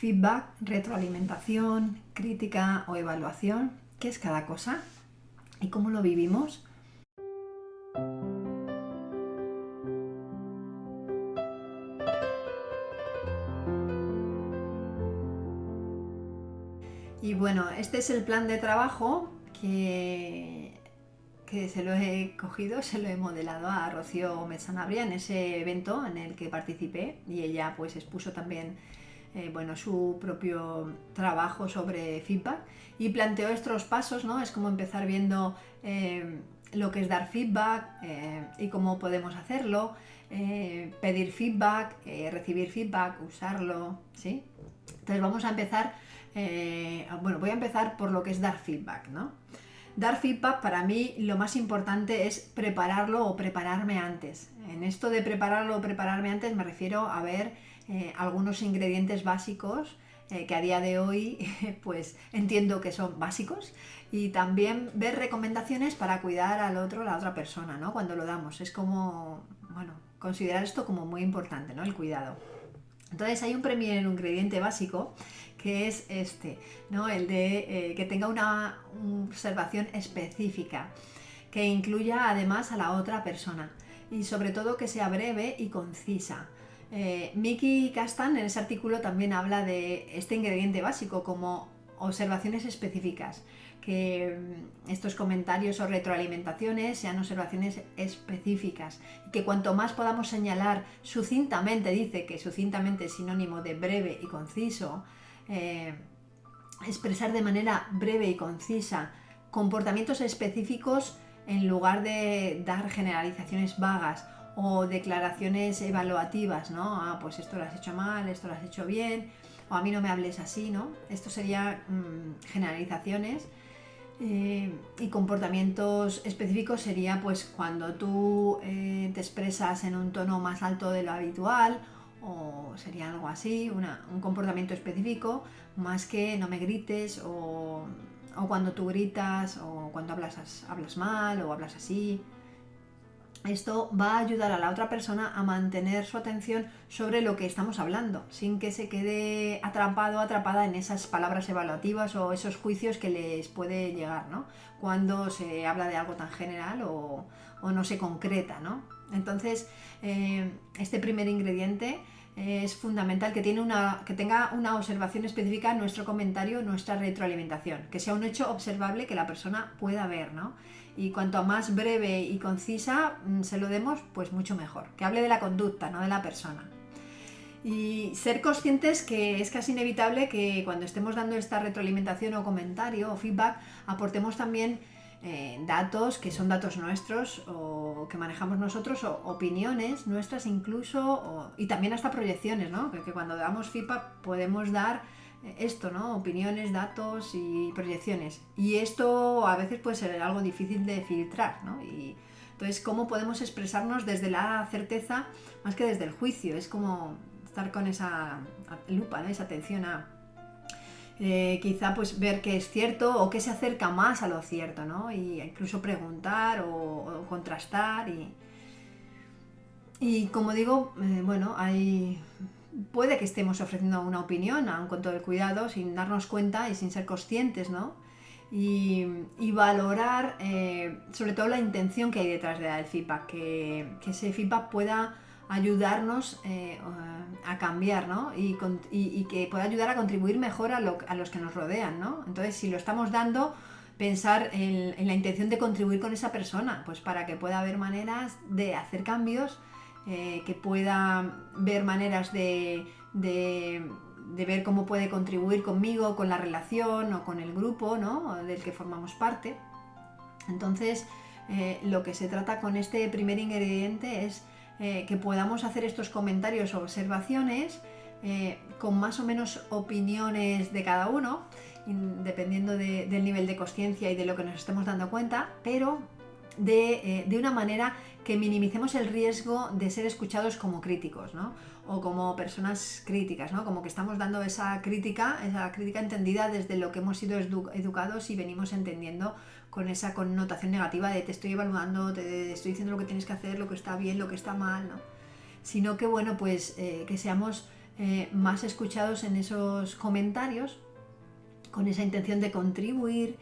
feedback, retroalimentación, crítica o evaluación. ¿Qué es cada cosa? ¿Y cómo lo vivimos? Y bueno, este es el plan de trabajo que se lo he cogido, se lo he modelado a Rocío Messanabria en ese evento en el que participé, y ella pues expuso también su propio trabajo sobre feedback y planteó estos pasos, ¿no? Es como empezar viendo lo que es dar feedback y cómo podemos hacerlo, pedir feedback, recibir feedback, usarlo, ¿sí? Entonces vamos a empezar, voy a empezar por lo que es dar feedback, ¿no? Dar feedback, para mí lo más importante es prepararlo o prepararme antes. En esto de prepararlo o prepararme antes me refiero a ver algunos ingredientes básicos que a día de hoy pues entiendo que son básicos, y también ver recomendaciones para cuidar al otro, la otra persona, ¿no? Cuando lo damos. Es como, considerar esto como muy importante, ¿no? El cuidado. Entonces hay un primer ingrediente básico que es este, ¿no? El de que tenga una observación específica, que incluya además a la otra persona y sobre todo que sea breve y concisa. Miki Castan en ese artículo también habla de este ingrediente básico como observaciones específicas, que estos comentarios o retroalimentaciones sean observaciones específicas, y que cuanto más podamos señalar sucintamente, dice que sucintamente es sinónimo de breve y conciso, expresar de manera breve y concisa comportamientos específicos en lugar de dar generalizaciones vagas o declaraciones evaluativas, ¿no? Pues esto lo has hecho mal, esto lo has hecho bien, o a mí no me hables así, ¿no? Esto sería generalizaciones. Y comportamientos específicos sería pues cuando tú te expresas en un tono más alto de lo habitual, o sería algo así, un comportamiento específico, más que no me grites, o cuando tú gritas, o cuando hablas mal o hablas así. Esto va a ayudar a la otra persona a mantener su atención sobre lo que estamos hablando, sin que se quede atrapado o atrapada en esas palabras evaluativas o esos juicios que les puede llegar, ¿no? Cuando se habla de algo tan general o no se concreta, ¿no? Entonces, este primer ingrediente es fundamental, que tenga una observación específica en nuestro comentario, nuestra retroalimentación, que sea un hecho observable que la persona pueda ver, ¿no? Y cuanto más breve y concisa se lo demos, pues mucho mejor. Que hable de la conducta, no de la persona. Y ser conscientes que es casi inevitable que cuando estemos dando esta retroalimentación o comentario o feedback, aportemos también datos que son datos nuestros o que manejamos nosotros, o opiniones nuestras incluso, y también hasta proyecciones, ¿no? Que cuando damos feedback podemos dar esto, ¿no? Opiniones, datos y proyecciones. Y esto a veces puede ser algo difícil de filtrar, ¿no? Y entonces, ¿cómo podemos expresarnos desde la certeza más que desde el juicio? Es como estar con esa lupa, ¿no? Esa atención a quizá pues ver qué es cierto o qué se acerca más a lo cierto, ¿no? Y incluso preguntar o contrastar. Y como digo, puede que estemos ofreciendo una opinión, aun con todo el cuidado, sin darnos cuenta y sin ser conscientes, ¿no? Y valorar sobre todo la intención que hay detrás del feedback, que ese feedback pueda ayudarnos a cambiar, ¿no? Y que pueda ayudar a contribuir mejor a los que nos rodean, ¿no? Entonces, si lo estamos dando, pensar en la intención de contribuir con esa persona, pues para que pueda haber maneras de hacer cambios, que pueda ver maneras de ver cómo puede contribuir conmigo, con la relación o con el grupo, ¿no? Del que formamos parte. Entonces, lo que se trata con este primer ingrediente es que podamos hacer estos comentarios o observaciones con más o menos opiniones de cada uno, dependiendo del nivel de conciencia y de lo que nos estemos dando cuenta, pero de una manera que minimicemos el riesgo de ser escuchados como críticos, ¿no? O como personas críticas, ¿no? Como que estamos dando esa crítica entendida desde lo que hemos sido educados y venimos entendiendo, con esa connotación negativa de te estoy evaluando, te estoy diciendo lo que tienes que hacer, lo que está bien, lo que está mal, ¿no? Sino que, bueno, pues que seamos más escuchados en esos comentarios, con esa intención de contribuir,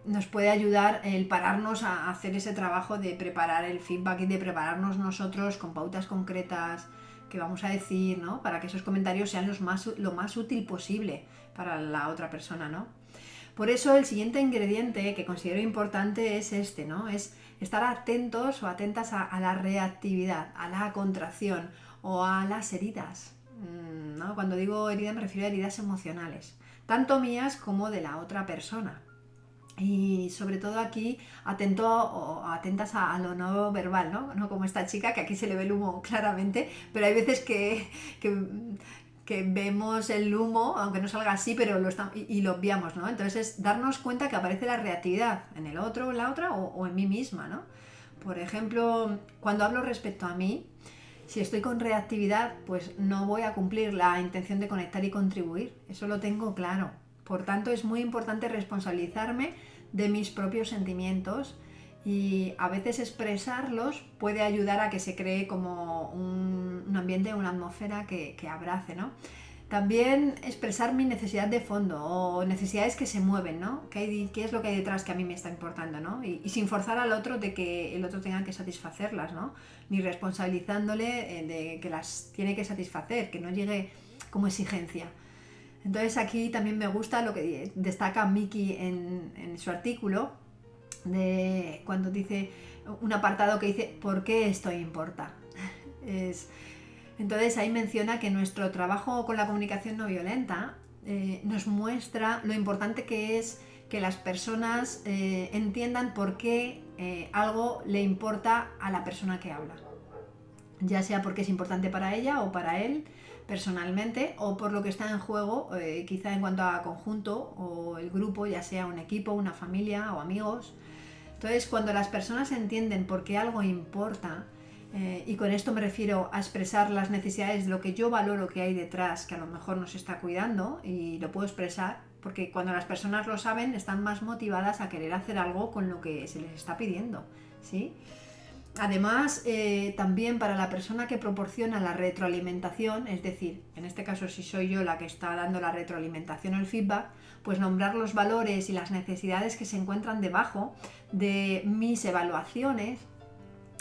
nos puede ayudar el pararnos a hacer ese trabajo de preparar el feedback y de prepararnos nosotros con pautas concretas que vamos a decir, ¿no? Para que esos comentarios sean lo más útil posible para la otra persona, ¿no? Por eso el siguiente ingrediente que considero importante es este, ¿no? Es estar atentos o atentas a la reactividad, a la contracción o a las heridas, ¿no? Cuando digo heridas me refiero a heridas emocionales, tanto mías como de la otra persona. Y sobre todo aquí atento o atentas a lo no verbal, ¿no? No como esta chica, que aquí se le ve el humo claramente, pero hay veces que vemos el humo, aunque no salga así, pero lo obviamos, ¿no? Entonces es darnos cuenta que aparece la reactividad en el otro, en la otra o en mí misma, ¿no? Por ejemplo, cuando hablo respecto a mí, si estoy con reactividad, pues no voy a cumplir la intención de conectar y contribuir. Eso lo tengo claro. Por tanto, es muy importante responsabilizarme de mis propios sentimientos y a veces expresarlos puede ayudar a que se cree como un ambiente, una atmósfera que abrace, ¿no? También expresar mi necesidad de fondo o necesidades que se mueven, ¿no? ¿Qué es lo que hay detrás que a mí me está importando, ¿no? Y sin forzar al otro de que el otro tenga que satisfacerlas, ¿no? Ni responsabilizándole de que las tiene que satisfacer, que no llegue como exigencia. Entonces aquí también me gusta lo que destaca Miki en su artículo, de cuando dice un apartado que dice ¿por qué esto importa? Entonces ahí menciona que nuestro trabajo con la comunicación no violenta nos muestra lo importante que es que las personas entiendan por qué algo le importa a la persona que habla, ya sea porque es importante para ella o para él personalmente, o por lo que está en juego, quizá en cuanto a conjunto o el grupo, ya sea un equipo, una familia o amigos. Entonces, cuando las personas entienden por qué algo importa, y con esto me refiero a expresar las necesidades de lo que yo valoro que hay detrás, que a lo mejor nos está cuidando, y lo puedo expresar, porque cuando las personas lo saben, están más motivadas a querer hacer algo con lo que se les está pidiendo, ¿sí? Además, también para la persona que proporciona la retroalimentación, es decir, en este caso si soy yo la que está dando la retroalimentación o el feedback, pues nombrar los valores y las necesidades que se encuentran debajo de mis evaluaciones,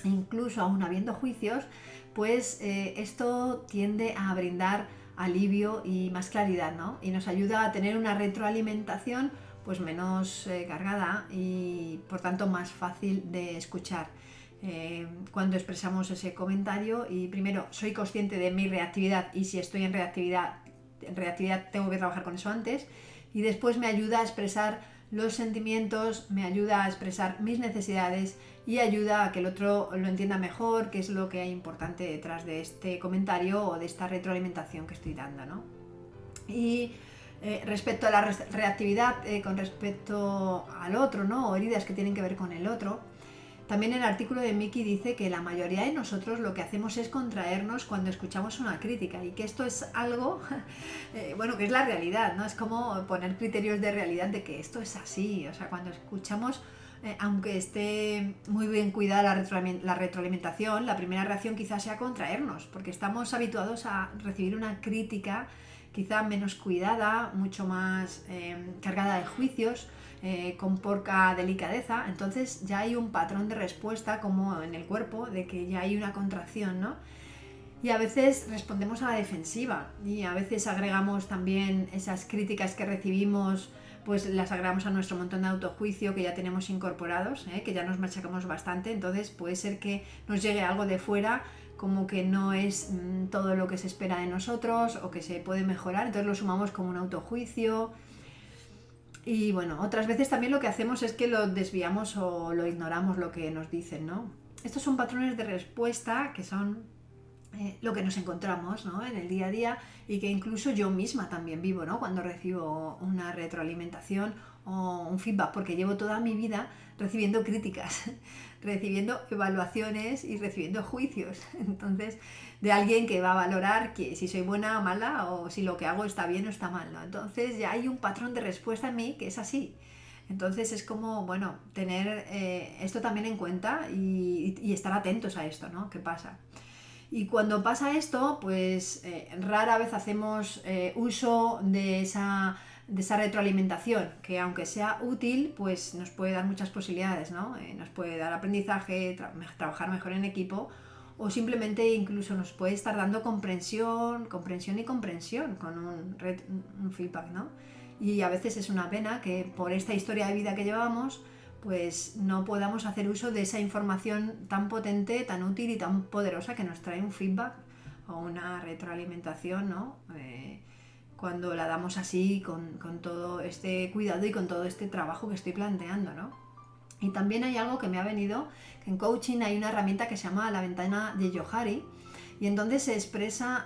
incluso aún habiendo juicios, pues esto tiende a brindar alivio y más claridad, ¿no? Y nos ayuda a tener una retroalimentación pues menos cargada y por tanto más fácil de escuchar. Cuando expresamos ese comentario y primero soy consciente de mi reactividad y si estoy en reactividad tengo que trabajar con eso antes y después me ayuda a expresar los sentimientos, me ayuda a expresar mis necesidades y ayuda a que el otro lo entienda mejor, qué es lo que hay importante detrás de este comentario o de esta retroalimentación que estoy dando, ¿no? Y respecto a la reactividad con respecto al otro, ¿no? O heridas que tienen que ver con el otro, también el artículo de Miki dice que la mayoría de nosotros lo que hacemos es contraernos cuando escuchamos una crítica y que esto es algo, bueno, que es la realidad, ¿no? Es como poner criterios de realidad de que esto es así, o sea, cuando escuchamos, aunque esté muy bien cuidada la retroalimentación, la primera reacción quizás sea contraernos, porque estamos habituados a recibir una crítica quizá menos cuidada, mucho más cargada de juicios, con poca delicadeza, entonces ya hay un patrón de respuesta como en el cuerpo, de que ya hay una contracción, ¿no? Y a veces respondemos a la defensiva y a veces agregamos también esas críticas que recibimos, pues las agregamos a nuestro montón de autojuicio que ya tenemos incorporados, que ya nos machacamos bastante, entonces puede ser que nos llegue algo de fuera como que no es todo lo que se espera de nosotros o que se puede mejorar, entonces lo sumamos como un autojuicio. Y bueno, otras veces también lo que hacemos es que lo desviamos o lo ignoramos lo que nos dicen, ¿no? Estos son patrones de respuesta que son lo que nos encontramos, ¿no? En el día a día y que incluso yo misma también vivo, ¿no? Cuando recibo una retroalimentación o un feedback, porque llevo toda mi vida recibiendo críticas, recibiendo evaluaciones y recibiendo juicios. Entonces, de alguien que va a valorar que si soy buena o mala o si lo que hago está bien o está mal, ¿no? Entonces ya hay un patrón de respuesta en mí que es así. Entonces es como, bueno, tener esto también en cuenta y estar atentos a esto, ¿no? ¿Qué pasa? Y cuando pasa esto, pues rara vez hacemos uso de esa retroalimentación, que aunque sea útil, pues nos puede dar muchas posibilidades, ¿no? Nos puede dar aprendizaje, trabajar mejor en equipo, o simplemente incluso nos puede estar dando comprensión y comprensión con un feedback, ¿no? Y a veces es una pena que por esta historia de vida que llevamos, pues no podamos hacer uso de esa información tan potente, tan útil y tan poderosa que nos trae un feedback o una retroalimentación, ¿no? Cuando la damos así, con todo este cuidado y con todo este trabajo que estoy planteando, ¿no? Y también hay algo que me ha venido, que en coaching hay una herramienta que se llama la ventana de Johari, y en donde se expresa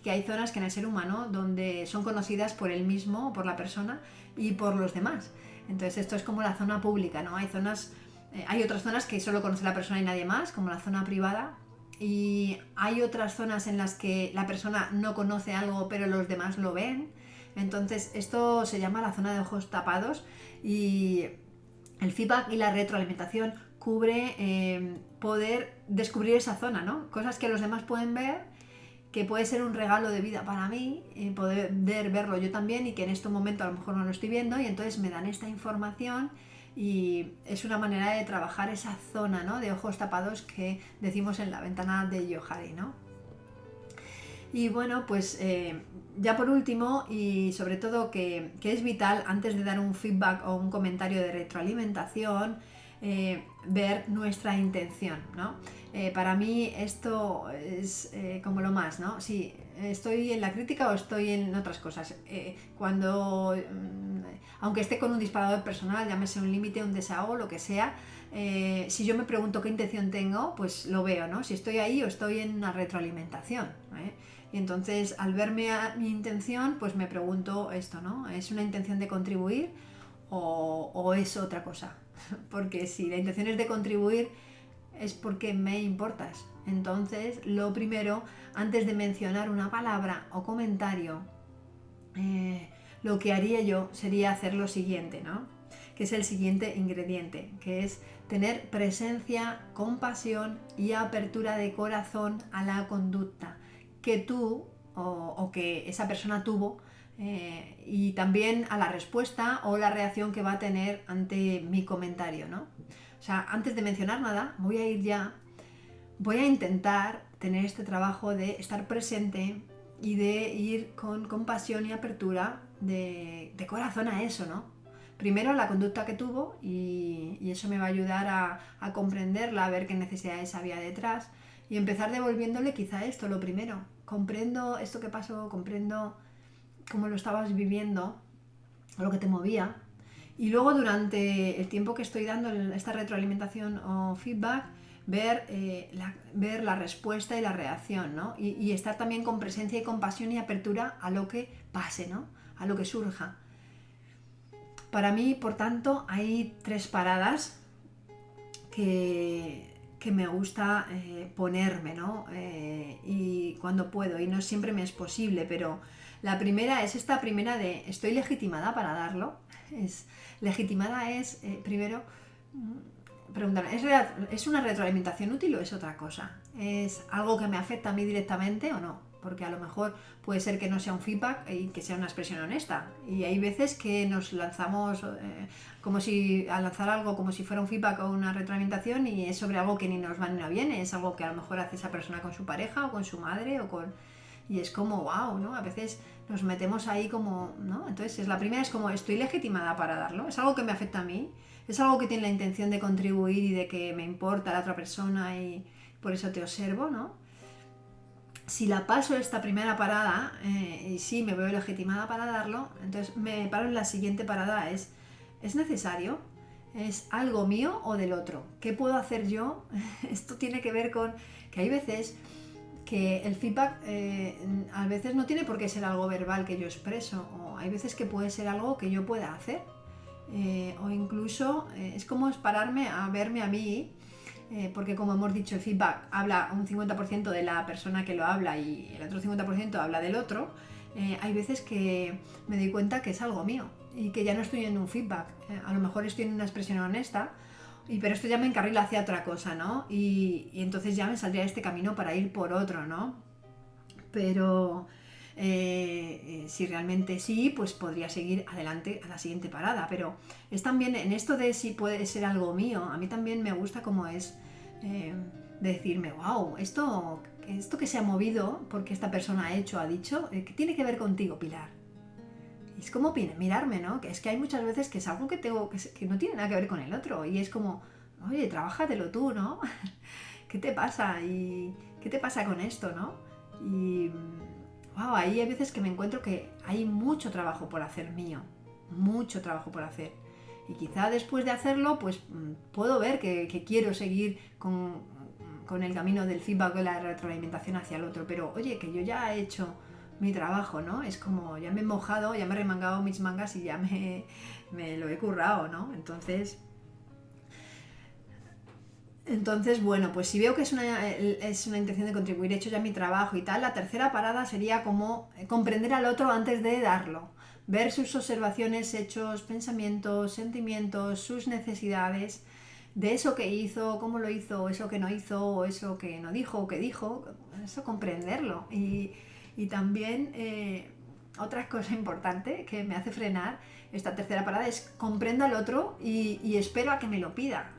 que hay zonas que en el ser humano donde son conocidas por él mismo, por la persona y por los demás. Entonces esto es como la zona pública, ¿no? Hay otras zonas que solo conoce la persona y nadie más, como la zona privada, y hay otras zonas en las que la persona no conoce algo pero los demás lo ven. Entonces esto se llama la zona de ojos tapados, y el feedback y la retroalimentación cubre poder descubrir esa zona, ¿no? Cosas que los demás pueden ver, que puede ser un regalo de vida para mí, poder verlo yo también, y que en este momento a lo mejor no lo estoy viendo, y entonces me dan esta información, y es una manera de trabajar esa zona, ¿no?, de ojos tapados que decimos en la ventana de Johari, ¿no? Y bueno, pues ya por último, y sobre todo que es vital antes de dar un feedback o un comentario de retroalimentación, ver nuestra intención, ¿no? Para mí esto es como lo más, ¿no? Si estoy en la crítica o estoy en otras cosas. Aunque esté con un disparador personal, llámese un límite, un desahogo, lo que sea, si yo me pregunto qué intención tengo, pues lo veo, ¿no? Si estoy ahí o estoy en una retroalimentación, ¿eh? Y entonces, al verme a mi intención, pues me pregunto esto, ¿no? ¿Es una intención de contribuir o es otra cosa? Porque si la intención es de contribuir, es porque me importas. Entonces, lo primero, antes de mencionar una palabra o comentario, lo que haría yo sería hacer lo siguiente, ¿no? Que es el siguiente ingrediente, que es tener presencia, compasión y apertura de corazón a la conducta que tú o que esa persona tuvo, y también a la respuesta o la reacción que va a tener ante mi comentario, ¿no? O sea, antes de mencionar nada, voy a intentar tener este trabajo de estar presente y de ir con compasión y apertura de corazón a eso, ¿no? Primero la conducta que tuvo, y eso me va a ayudar a comprenderla, a ver qué necesidades había detrás, y empezar devolviéndole quizá esto, lo primero. Comprendo esto que pasó, comprendo cómo lo estabas viviendo, o lo que te movía. Y luego durante el tiempo que estoy dando esta retroalimentación o feedback, ver la respuesta y la reacción, ¿no? Y estar también con presencia y compasión y apertura a lo que pase, ¿no? A lo que surja. Para mí, por tanto, hay 3 paradas que me gusta ponerme, ¿no? Y cuando puedo, y no siempre me es posible, pero la primera es esta primera de ¿estoy legitimada para darlo? Legitimada es, primero, preguntarme, ¿es una retroalimentación útil o es otra cosa? ¿Es algo que me afecta a mí directamente o no? Porque a lo mejor puede ser que no sea un feedback y que sea una expresión honesta. Y hay veces que nos lanzamos a lanzar algo como si fuera un feedback o una retroalimentación, y es sobre algo que ni nos va ni nos viene. Es algo que a lo mejor hace esa persona con su pareja o con su madre y es como wow, ¿no? A veces nos metemos ahí como, ¿no? Entonces la primera es como ¿estoy legitimada para darlo? ¿Es algo que me afecta a mí? ¿Es algo que tiene la intención de contribuir y de que me importa la otra persona y por eso te observo, ¿no? Si la paso esta primera parada, y sí me veo legitimada para darlo, entonces me paro en la siguiente parada. ¿Es necesario? ¿Es algo mío o del otro? ¿Qué puedo hacer yo? Esto tiene que ver con que hay veces que el feedback a veces no tiene por qué ser algo verbal que yo expreso, o hay veces que puede ser algo que yo pueda hacer, o incluso es como pararme a verme a mí, porque como hemos dicho, el feedback habla un 50% de la persona que lo habla y el otro 50% habla del otro. Hay veces que me doy cuenta que es algo mío y que ya no estoy en un feedback, a lo mejor estoy en una expresión honesta, pero esto ya me encarrila hacia otra cosa, ¿no? Y entonces ya me saldría de este camino para ir por otro, ¿no? Pero si realmente sí, pues podría seguir adelante a la siguiente parada. Pero es también en esto de si puede ser algo mío, a mí también me gusta como es eh, decirme, wow, esto que se ha movido porque esta persona ha hecho, ha dicho, ¿qué tiene que ver contigo, Pilar? Y es como mirarme, ¿no? Que es que hay muchas veces que es algo que tengo que no tiene nada que ver con el otro. Y es como, oye, trabájatelo tú, ¿no? ¿Qué te pasa? ¿Y qué te pasa con esto, no? Y wow, ahí hay veces que me encuentro que hay mucho trabajo por hacer mío, mucho trabajo por hacer. Y quizá después de hacerlo, pues puedo ver que quiero seguir con el camino del feedback o la retroalimentación hacia el otro, pero oye, que yo ya he hecho mi trabajo, ¿no? Es como, ya me he mojado, ya me he remangado mis mangas y ya me lo he currado, ¿no? Entonces, bueno, pues si veo que es una intención de contribuir, he hecho ya mi trabajo y tal, la tercera parada sería como comprender al otro antes de darlo. Ver sus observaciones, hechos, pensamientos, sentimientos, sus necesidades, de eso que hizo, cómo lo hizo, eso que no hizo, o eso que no dijo, o que dijo, eso comprenderlo. Y también otra cosa importante que me hace frenar esta tercera parada es comprendo al otro y espero a que me lo pida.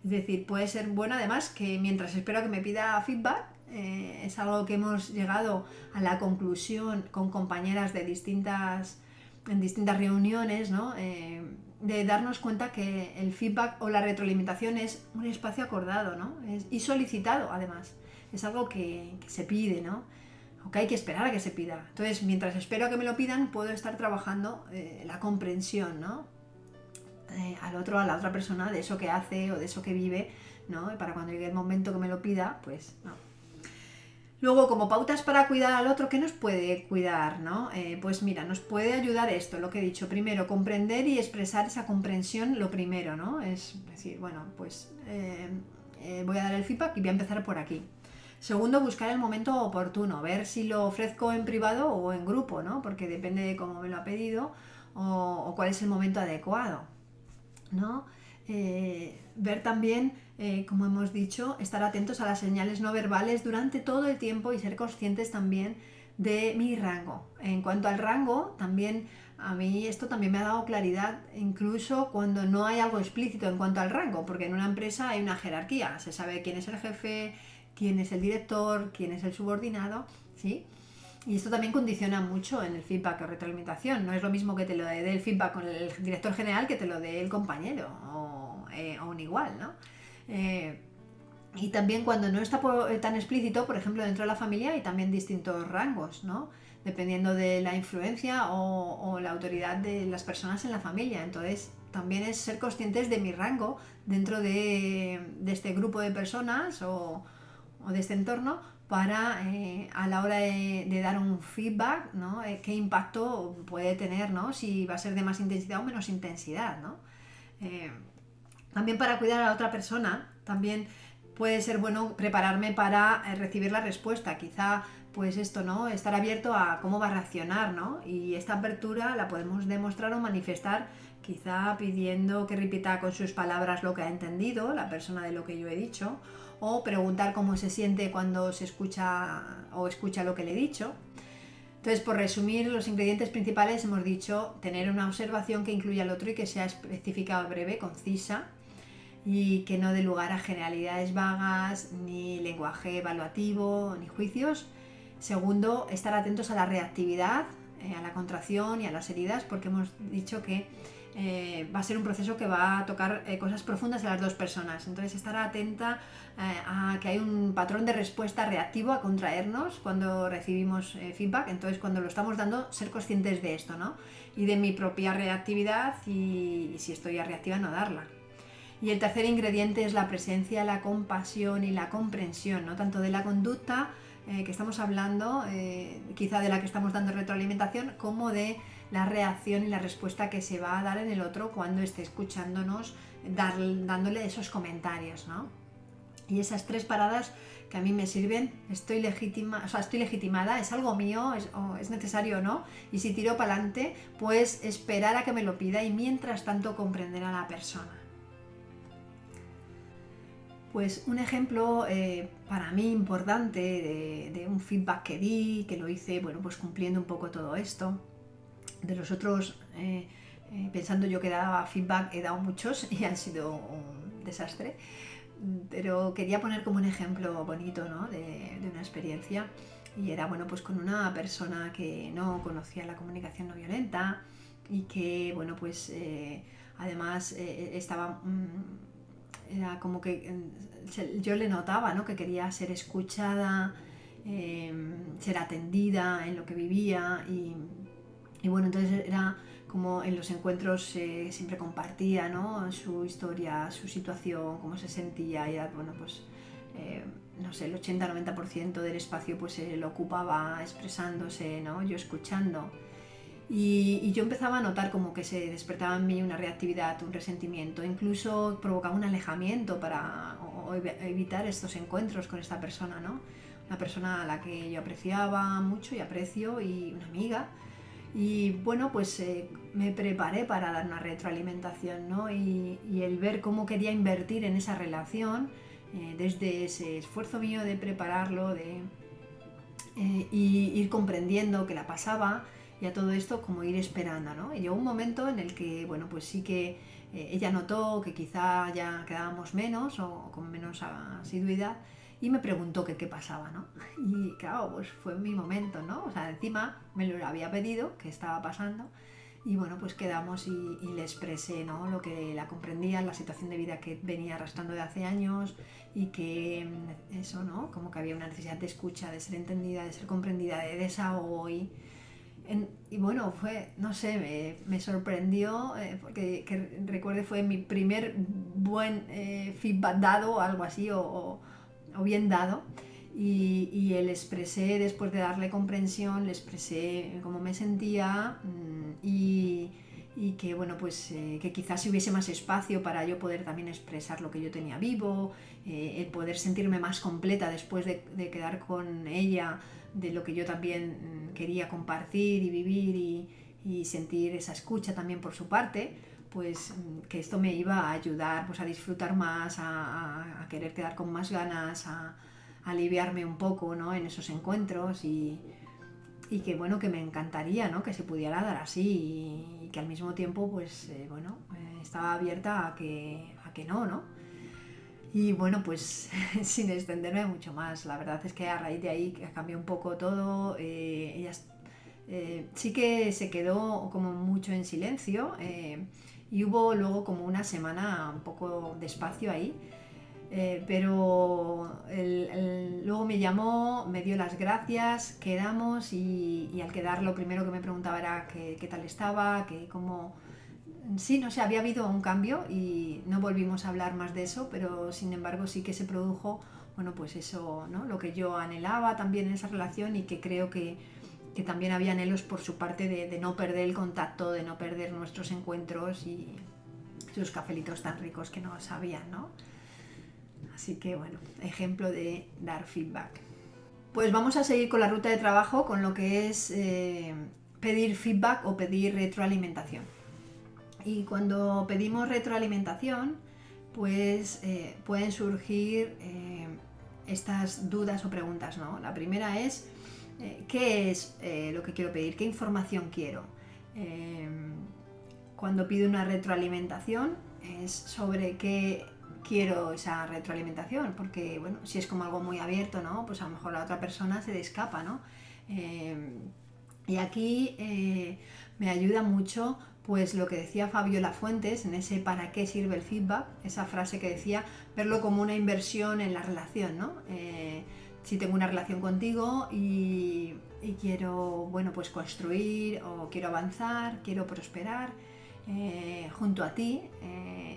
Es decir, puede ser bueno además que mientras espero a que me pida feedback, es algo que hemos llegado a la conclusión con compañeras en distintas reuniones, ¿no? De darnos cuenta que el feedback o la retroalimentación es un espacio acordado, ¿no? Y solicitado además. Es algo que se pide, ¿no? O que hay que esperar a que se pida. Entonces, mientras espero a que me lo pidan, puedo estar trabajando la comprensión, ¿no? Al otro, a la otra persona de eso que hace o de eso que vive, ¿no? Y para cuando llegue el momento que me lo pida, pues no. Luego, como pautas para cuidar al otro, ¿qué nos puede cuidar, no? Pues mira, nos puede ayudar esto, lo que he dicho. Primero, comprender y expresar esa comprensión, lo primero, ¿no? Es decir, bueno, pues voy a dar el feedback y voy a empezar por aquí. Segundo, buscar el momento oportuno, ver si lo ofrezco en privado o en grupo, ¿no? Porque depende de cómo me lo ha pedido o cuál es el momento adecuado, ¿no? Ver también, como hemos dicho, estar atentos a las señales no verbales durante todo el tiempo y ser conscientes también de mi rango. En cuanto al rango, también a mí esto también me ha dado claridad, incluso cuando no hay algo explícito en cuanto al rango, porque en una empresa hay una jerarquía, se sabe quién es el jefe, quién es el director, quién es el subordinado, ¿sí? Y esto también condiciona mucho en el feedback o retroalimentación. No es lo mismo que te lo dé el feedback con el director general que te lo dé el compañero o un igual, ¿no? Y también cuando no está tan explícito, por ejemplo, dentro de la familia hay también distintos rangos, ¿no? Dependiendo de la influencia o la autoridad de las personas en la familia. Entonces, también es ser conscientes de mi rango dentro de este grupo de personas o de este entorno para a la hora de dar un feedback, ¿no? Qué impacto puede tener, ¿no? Si va a ser de más intensidad o menos intensidad, ¿no? También para cuidar a la otra persona, también puede ser bueno prepararme para recibir la respuesta. Quizá, pues esto, ¿no? Estar abierto a cómo va a reaccionar, ¿no? Y esta apertura la podemos demostrar o manifestar quizá pidiendo que repita con sus palabras lo que ha entendido, la persona de lo que yo he dicho, o preguntar cómo se siente cuando se escucha o escucha lo que le he dicho. Entonces, por resumir, los ingredientes principales hemos dicho tener una observación que incluya al otro y que sea específica, breve, concisa y que no dé lugar a generalidades vagas, ni lenguaje evaluativo, ni juicios. Segundo, estar atentos a la reactividad, a la contracción y a las heridas, porque hemos dicho que va a ser un proceso que va a tocar cosas profundas de las dos personas. Entonces, estar atenta a que hay un patrón de respuesta reactivo a contraernos cuando recibimos feedback. Entonces, cuando lo estamos dando, ser conscientes de esto, ¿no? Y de mi propia reactividad y si estoy ya reactiva, no darla. Y el tercer ingrediente es la presencia, la compasión y la comprensión, ¿no? Tanto de la conducta que estamos hablando, quizá de la que estamos dando retroalimentación, como de la reacción y la respuesta que se va a dar en el otro cuando esté escuchándonos, dándole esos comentarios, ¿no? Y esas tres paradas que a mí me sirven, estoy legitimada, es algo mío, es necesario o no, y si tiro para adelante, pues esperar a que me lo pida y mientras tanto comprender a la persona. Pues un ejemplo para mí importante de un feedback que di, que lo hice, bueno, pues cumpliendo un poco todo esto. De los otros, pensando yo que daba feedback, he dado muchos y han sido un desastre. Pero quería poner como un ejemplo bonito, ¿no? de una experiencia. Y era, bueno, pues con una persona que no conocía la comunicación no violenta y que, bueno, pues además estaba... era como que yo le notaba, ¿no? Que quería ser escuchada, ser atendida en lo que vivía y bueno, entonces era como en los encuentros siempre compartía, ¿no? Su historia, su situación, cómo se sentía y era, bueno, pues no sé, el 80-90% del espacio pues lo ocupaba expresándose, ¿no? Yo escuchando. Y yo empezaba a notar como que se despertaba en mí una reactividad, un resentimiento, incluso provocaba un alejamiento para evitar estos encuentros con esta persona, ¿no? Una persona a la que yo apreciaba mucho y aprecio y una amiga. Y bueno, pues me preparé para dar una retroalimentación, ¿no? Y el ver cómo quería invertir en esa relación, desde ese esfuerzo mío de prepararlo, y ir comprendiendo que la pasaba y a todo esto como ir esperando, ¿no? Y llegó un momento en el que, bueno, pues sí que ella notó que quizá ya quedábamos menos o con menos asiduidad y me preguntó que qué pasaba, ¿no? Y claro, pues fue mi momento, ¿no? O sea, encima me lo había pedido, que estaba pasando y bueno, pues quedamos y le expresé, ¿no? Lo que la comprendía, la situación de vida que venía arrastrando de hace años y que eso, ¿no? Como que había una necesidad de escucha, de ser entendida, de ser comprendida, de desahogo y bueno, fue, no sé, me sorprendió porque que recuerde fue mi primer buen feedback dado, algo así, o bien dado. Y le expresé, después de darle comprensión, le expresé cómo me sentía y que, bueno, pues que quizás si hubiese más espacio para yo poder también expresar lo que yo tenía vivo, el poder sentirme más completa después de quedar con ella, de lo que yo también quería compartir y vivir y sentir esa escucha también por su parte, pues que esto me iba a ayudar pues a disfrutar más, a querer quedar con más ganas, a aliviarme un poco, ¿no? En esos encuentros y que bueno, que me encantaría, ¿no? Que se pudiera dar así y que al mismo tiempo pues bueno, estaba abierta a que no. Y bueno, pues sin extenderme mucho más, la verdad es que a raíz de ahí cambió un poco todo, ella sí que se quedó como mucho en silencio y hubo luego como una semana un poco de espacio ahí, pero luego me llamó, me dio las gracias, quedamos y al quedar lo primero que me preguntaba era qué tal estaba, que cómo... Sí, no sé, había habido un cambio y no volvimos a hablar más de eso, pero sin embargo sí que se produjo, bueno, pues eso, ¿no? Lo que yo anhelaba también en esa relación y que creo que también había anhelos por su parte de no perder el contacto, de no perder nuestros encuentros y sus cafelitos tan ricos que nos sabían, ¿no? Así que bueno, ejemplo de dar feedback. Pues vamos a seguir con la ruta de trabajo con lo que es pedir feedback o pedir retroalimentación. Y cuando pedimos retroalimentación, pues pueden surgir estas dudas o preguntas, ¿no? La primera es, ¿qué es lo que quiero pedir? ¿Qué información quiero? Eh, Cuando pido una retroalimentación es sobre qué quiero esa retroalimentación, porque bueno, si es como algo muy abierto, ¿no? Pues a lo mejor la otra persona se le escapa, ¿no? Y aquí me ayuda mucho pues lo que decía Fabiola Fuentes en ese para qué sirve el feedback, esa frase que decía, verlo como una inversión en la relación, ¿no? Si tengo una relación contigo y quiero, bueno, pues construir o quiero avanzar, quiero prosperar junto a ti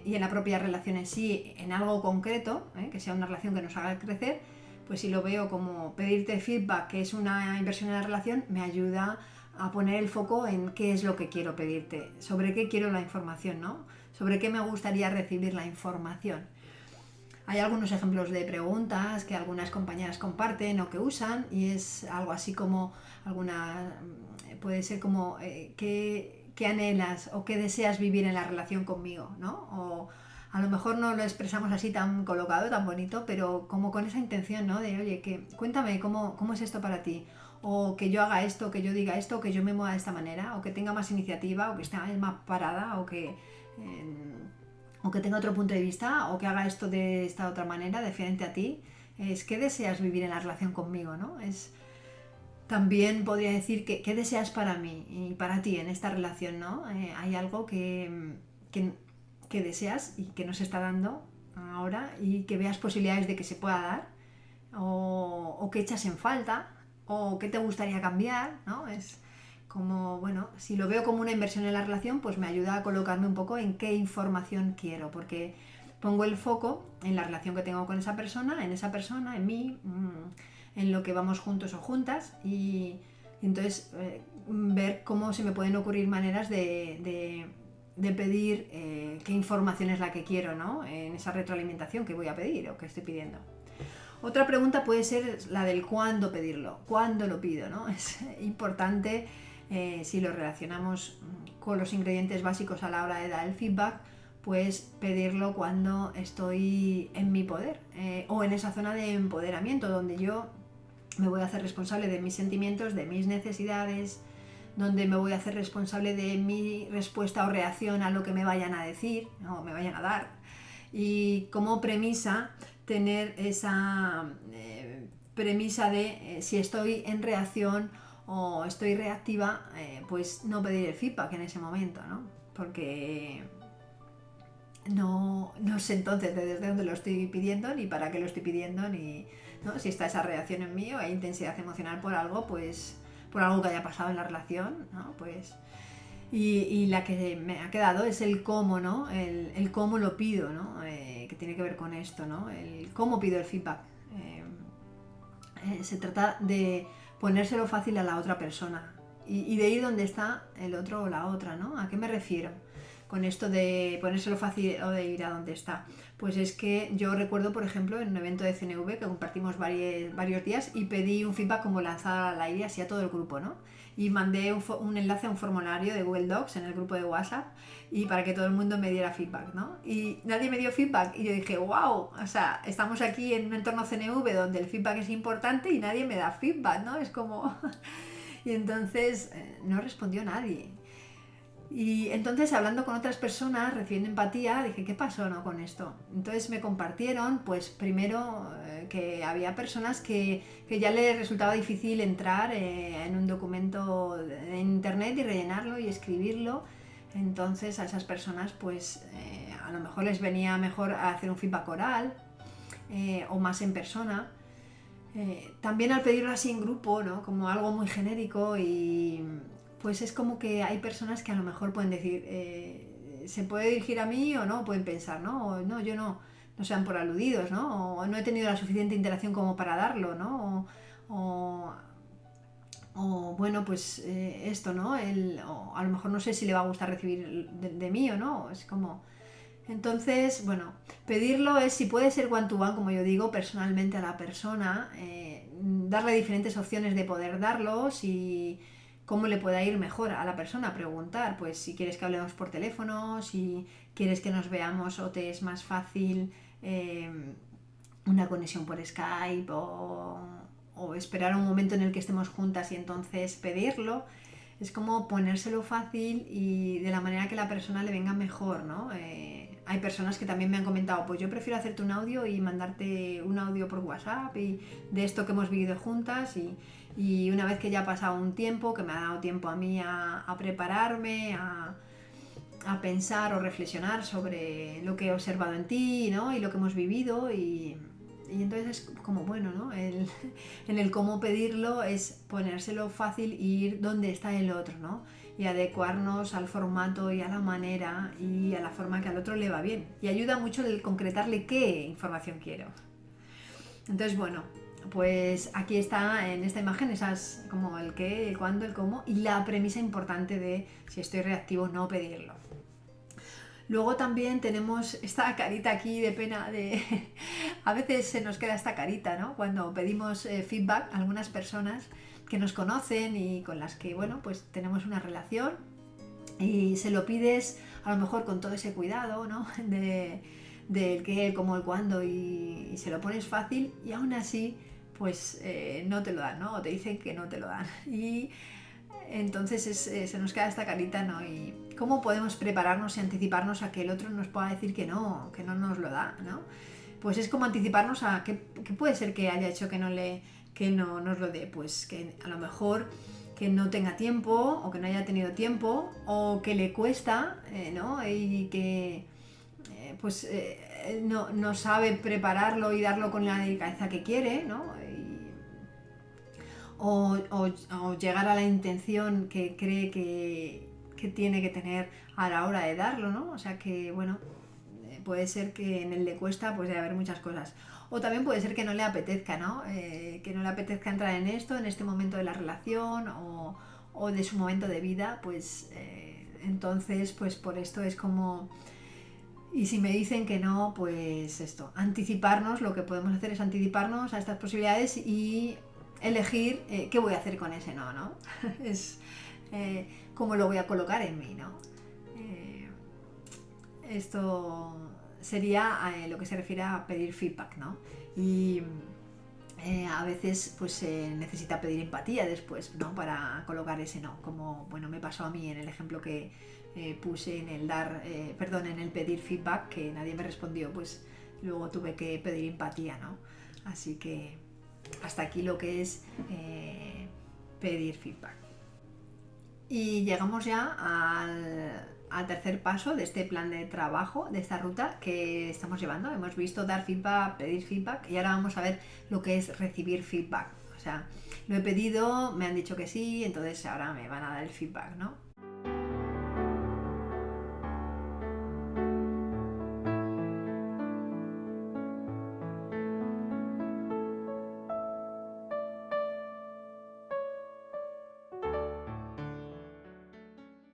y en la propia relación en sí, en algo concreto, que sea una relación que nos haga crecer, pues si lo veo como pedirte feedback, que es una inversión en la relación, me ayuda a poner el foco en qué es lo que quiero pedirte, sobre qué quiero la información, ¿no? Sobre qué me gustaría recibir la información. Hay algunos ejemplos de preguntas que algunas compañeras comparten o que usan y es algo así como puede ser como qué anhelas o qué deseas vivir en la relación conmigo, ¿no? O A lo mejor no lo expresamos así tan colocado, tan bonito, pero como con esa intención, ¿no? De, oye, cuéntame cómo es esto para ti. O que yo haga esto, que yo diga esto, o que yo me mueva de esta manera, o que tenga más iniciativa, o que esté más parada, o que tenga otro punto de vista, o que haga esto de esta otra manera, diferente a ti. Es qué deseas vivir en la relación conmigo, ¿no? También podría decir qué deseas para mí y para ti en esta relación, ¿no? Hay algo que, que deseas y que no se está dando ahora y que veas posibilidades de que se pueda dar, o que echas en falta, o qué te gustaría cambiar, ¿no? Es como, bueno, si lo veo como una inversión en la relación, pues me ayuda a colocarme un poco en qué información quiero, porque pongo el foco en la relación que tengo con esa persona, en mí, en lo que vamos juntos o juntas, y entonces ver cómo se me pueden ocurrir maneras de pedir qué información es la que quiero, ¿no? En esa retroalimentación que voy a pedir o que estoy pidiendo. Otra pregunta puede ser la del cuándo pedirlo, cuándo lo pido, ¿no? Es importante, si lo relacionamos con los ingredientes básicos a la hora de dar el feedback, pues pedirlo cuando estoy en mi poder, o en esa zona de empoderamiento donde yo me voy a hacer responsable de mis sentimientos, de mis necesidades, donde me voy a hacer responsable de mi respuesta o reacción a lo que me vayan a decir o me vayan a dar. Y como premisa, tener esa premisa de si estoy en reacción o estoy reactiva, pues no pedir el feedback en ese momento, ¿no? Porque no sé entonces desde dónde lo estoy pidiendo, ni para qué lo estoy pidiendo, ni, ¿no? Si está esa reacción en mí o hay intensidad emocional por algo, pues por algo que haya pasado en la relación, ¿no? Pues y la que me ha quedado es el cómo, ¿no? El cómo lo pido, ¿no? Que tiene que ver con esto, ¿no? El cómo pido el feedback. Se trata de ponérselo fácil a la otra persona y de ir donde está el otro o la otra, ¿no? ¿A qué me refiero con esto de ponérselo fácil o de ir a donde está? Pues es que yo recuerdo, por ejemplo, en un evento de CNV que compartimos varios días y pedí un feedback como lanzado al aire así a todo el grupo, ¿no? Y mandé un enlace a un formulario de Google Docs en el grupo de WhatsApp y para que todo el mundo me diera feedback, ¿no? Y nadie me dio feedback y yo dije, wow, o sea, estamos aquí en un entorno CNV donde el feedback es importante y nadie me da feedback, ¿no? Es como... y entonces no respondió nadie. Y entonces, hablando con otras personas, recibiendo empatía, dije, ¿qué pasó, no, con esto? Entonces me compartieron, pues primero, que había personas que ya les resultaba difícil entrar en un documento en internet y rellenarlo y escribirlo. Entonces a esas personas, pues a lo mejor les venía mejor hacer un feedback oral, o más en persona. También al pedirlo así en grupo, ¿no? Como algo muy genérico, y pues es como que hay personas que a lo mejor pueden decir, ¿se puede dirigir a mí o no? Pueden pensar, ¿no? O no, yo no sean por aludidos, ¿no? O no he tenido la suficiente interacción como para darlo, ¿no? O bueno, pues esto, ¿no? O a lo mejor no sé si le va a gustar recibir de mí o no. Es como... Entonces, bueno, pedirlo es, si puede ser one to one, como yo digo, personalmente a la persona, darle diferentes opciones de poder darlos y cómo le pueda ir mejor a la persona, preguntar, pues si quieres que hablemos por teléfono, si quieres que nos veamos o te es más fácil una conexión por Skype, o esperar un momento en el que estemos juntas y entonces pedirlo. Es como ponérselo fácil y de la manera que la persona le venga mejor, ¿no? Hay personas que también me han comentado, pues yo prefiero hacerte un audio y mandarte un audio por WhatsApp y de esto que hemos vivido juntas, y una vez que ya ha pasado un tiempo, que me ha dado tiempo a mí a prepararme, a pensar o reflexionar sobre lo que he observado en ti, ¿no? Y lo que hemos vivido, y entonces es como, bueno, ¿no? En el cómo pedirlo es ponérselo fácil y ir donde está el otro, ¿no? Y adecuarnos al formato y a la manera y a la forma que al otro le va bien. Y ayuda mucho el concretarle qué información quiero. Entonces, bueno, pues aquí está en esta imagen esas, como el qué, el cuándo, el cómo, y la premisa importante de si estoy reactivo, no pedirlo. Luego también tenemos esta carita aquí de pena, a veces se nos queda esta carita, ¿no? Cuando pedimos feedback a algunas personas que nos conocen y con las que, bueno, pues tenemos una relación, y se lo pides a lo mejor con todo ese cuidado, ¿no? Del qué, el cómo, el cuándo y se lo pones fácil y aún así pues no te lo dan, ¿no? O te dicen que no te lo dan. Y entonces se nos queda esta carita, ¿no? Y cómo podemos prepararnos y anticiparnos a que el otro nos pueda decir que no nos lo da, ¿no? Pues es como anticiparnos a qué puede ser que haya hecho que no nos lo dé, pues que a lo mejor que no tenga tiempo o que no haya tenido tiempo o que le cuesta, ¿no? Y que no sabe prepararlo y darlo con la delicadeza que quiere, ¿no? O llegar a la intención que cree que tiene que tener a la hora de darlo, ¿no? O sea que, bueno, puede ser que en el le cuesta, pues debe haber muchas cosas. O también puede ser que no le apetezca, ¿no? Que no le apetezca entrar en esto, en este momento de la relación o de su momento de vida, pues entonces, pues por esto es como... Y si me dicen que no, pues esto, anticiparnos, lo que podemos hacer es anticiparnos a estas posibilidades y elegir qué voy a hacer con ese no, ¿no? Es cómo lo voy a colocar en mí, ¿no? Esto sería lo que se refiere a pedir feedback, ¿no? Y a veces pues se necesita pedir empatía después, ¿no? Para colocar ese no, como bueno me pasó a mí en el ejemplo que puse en el en el pedir feedback, que nadie me respondió, pues luego tuve que pedir empatía, ¿no? Así que hasta aquí lo que es pedir feedback. Y llegamos ya al tercer paso de este plan de trabajo, de esta ruta que estamos llevando. Hemos visto dar feedback, pedir feedback y ahora vamos a ver lo que es recibir feedback. O sea, lo he pedido, me han dicho que sí, entonces ahora me van a dar el feedback, ¿no?